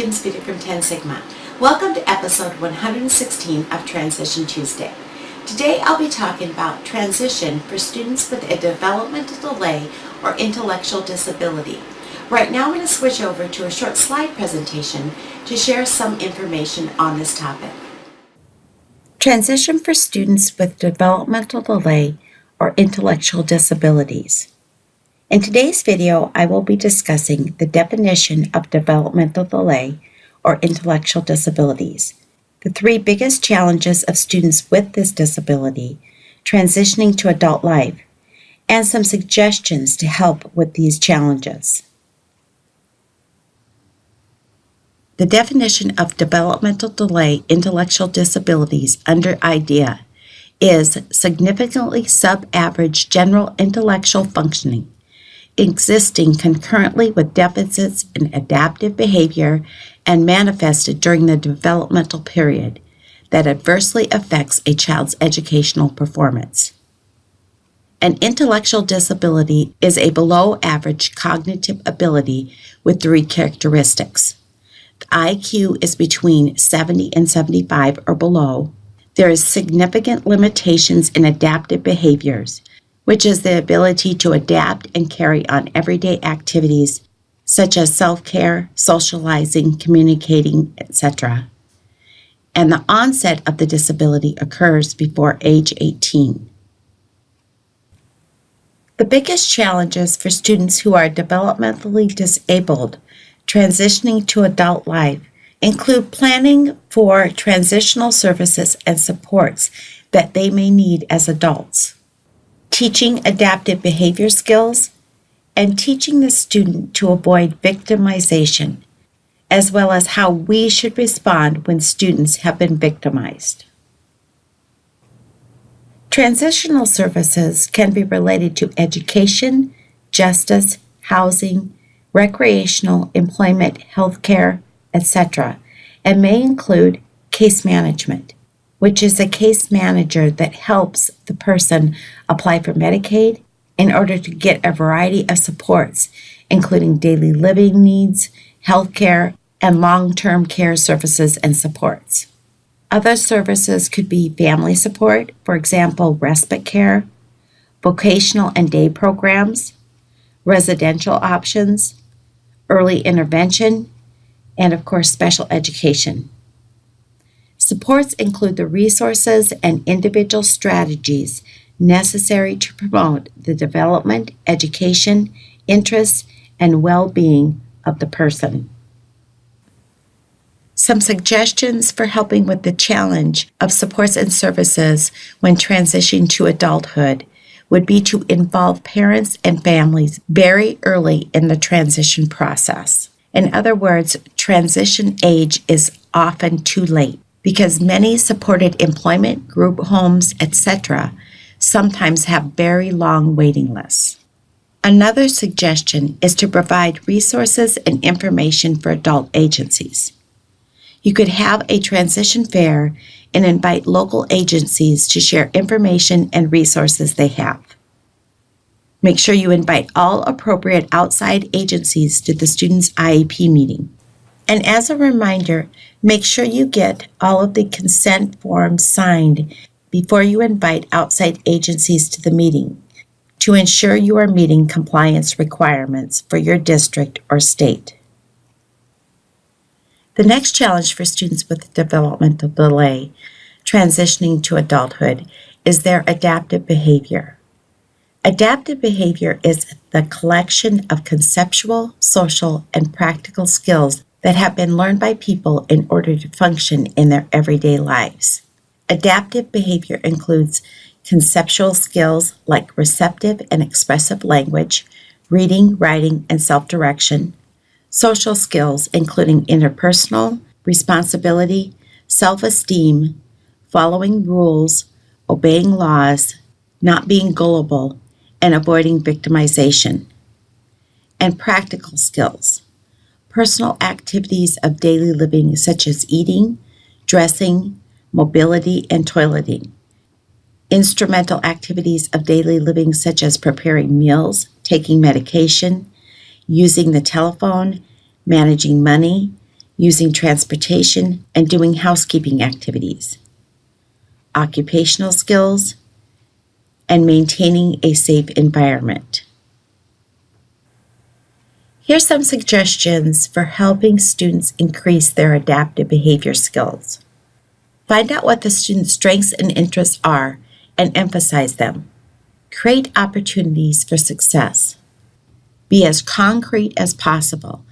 Kim speaking from 10 Sigma. Welcome to episode 116 of Transition Tuesday. Today I'll be talking about transition for students with a developmental delay or intellectual disability. Right now I'm going to switch over to a short slide presentation to share some information on this topic. Transition for students with developmental delay or intellectual disabilities. In today's video, I will be discussing the definition of developmental delay or intellectual disabilities, the three biggest challenges of students with this disability transitioning to adult life, and some suggestions to help with these challenges. The definition of developmental delay intellectual disabilities under IDEA is significantly sub-average general intellectual functioning, existing concurrently with deficits in adaptive behavior and manifested during the developmental period that adversely affects a child's educational performance. An intellectual disability is a below-average cognitive ability with three characteristics. The IQ is between 70 and 75 or below. There is significant limitations in adaptive behaviors, which is the ability to adapt and carry on everyday activities such as self-care, socializing, communicating, etc. And the onset of the disability occurs before age 18. The biggest challenges for students who are developmentally disabled transitioning to adult life include planning for transitional services and supports that they may need as adults, teaching adaptive behavior skills, and teaching the student to avoid victimization, as well as how we should respond when students have been victimized. Transitional services can be related to education, justice, housing, recreational, employment, healthcare, etc., and may include case management, which is a case manager that helps the person apply for Medicaid in order to get a variety of supports, including daily living needs, healthcare, and long-term care services and supports. Other services could be family support, for example, respite care, vocational and day programs, residential options, early intervention, and of course, special education. Supports include the resources and individual strategies necessary to promote the development, education, interests, and well-being of the person. Some suggestions for helping with the challenge of supports and services when transitioning to adulthood would be to involve parents and families very early in the transition process. In other words, transition age is often too late because many supported employment, group homes, etc. sometimes have very long waiting lists. Another suggestion is to provide resources and information for adult agencies. You could have a transition fair and invite local agencies to share information and resources they have. Make sure you invite all appropriate outside agencies to the student's IEP meeting. And as a reminder, make sure you get all of the consent forms signed before you invite outside agencies to the meeting to ensure you are meeting compliance requirements for your district or state. The next challenge for students with developmental delay transitioning to adulthood is their adaptive behavior. Adaptive behavior is the collection of conceptual, social, and practical skills that have been learned by people in order to function in their everyday lives. Adaptive behavior includes conceptual skills like receptive and expressive language, reading, writing, and self-direction, social skills including interpersonal, responsibility, self-esteem, following rules, obeying laws, not being gullible, and avoiding victimization, and practical skills, personal activities of daily living such as eating, dressing, mobility, and toileting, instrumental activities of daily living such as preparing meals, taking medication, using the telephone, managing money, using transportation, and doing housekeeping activities, occupational skills, and maintaining a safe environment. Here's some suggestions for helping students increase their adaptive behavior skills. Find out what the student's strengths and interests are and emphasize them. Create opportunities for success. Be as concrete as possible.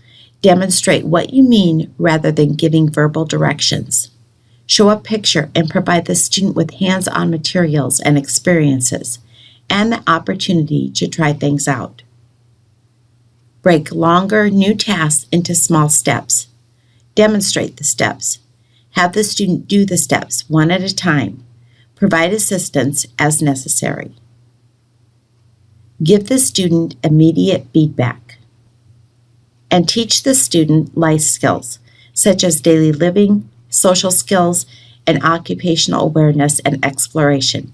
Demonstrate what you mean rather than giving verbal directions. Show a picture and provide the student with hands-on materials and experiences and the opportunity to try things out. Break longer, new tasks into small steps. Demonstrate the steps. Have the student do the steps one at a time. Provide assistance as necessary. Give the student immediate feedback. And teach the student life skills, such as daily living, social skills, and occupational awareness and exploration.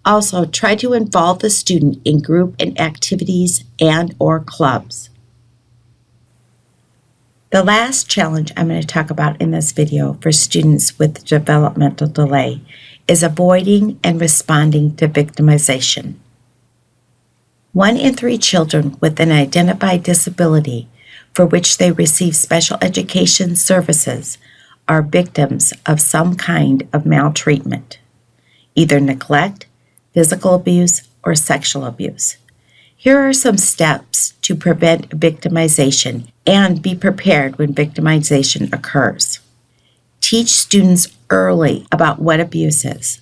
Also, try to involve the student in group and activities and/or clubs. The last challenge I'm going to talk about in this video for students with developmental delay is avoiding and responding to victimization. 1 in 3 children with an identified disability for which they receive special education services are victims of some kind of maltreatment, either neglect, physical abuse, or sexual abuse. Here are some steps to prevent victimization and be prepared when victimization occurs. Teach students early about what abuse is,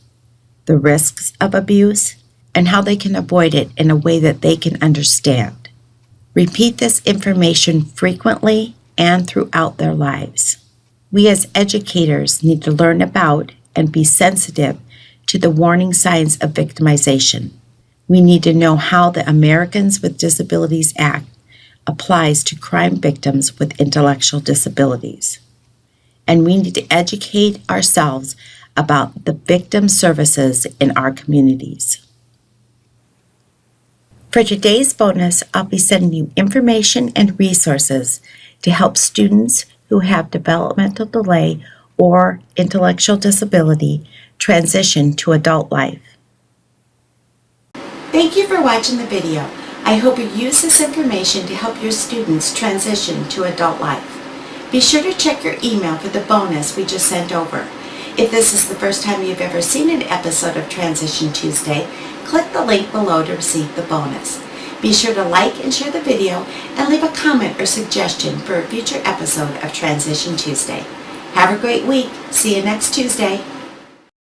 the risks of abuse, and how they can avoid it in a way that they can understand. Repeat this information frequently and throughout their lives. We as educators need to learn about and be sensitive to the warning signs of victimization. We need to know how the Americans with Disabilities Act applies to crime victims with intellectual disabilities. And we need to educate ourselves about the victim services in our communities. For today's bonus, I'll be sending you information and resources to help students who have developmental delay or intellectual disability transition to adult life. Thank you for watching the video. I hope you use this information to help your students transition to adult life. Be sure to check your email for the bonus we just sent over. If this is the first time you've ever seen an episode of Transition Tuesday, click the link below to receive the bonus. Be sure to like and share the video and leave a comment or suggestion for a future episode of Transition Tuesday. Have a great week. See you next Tuesday.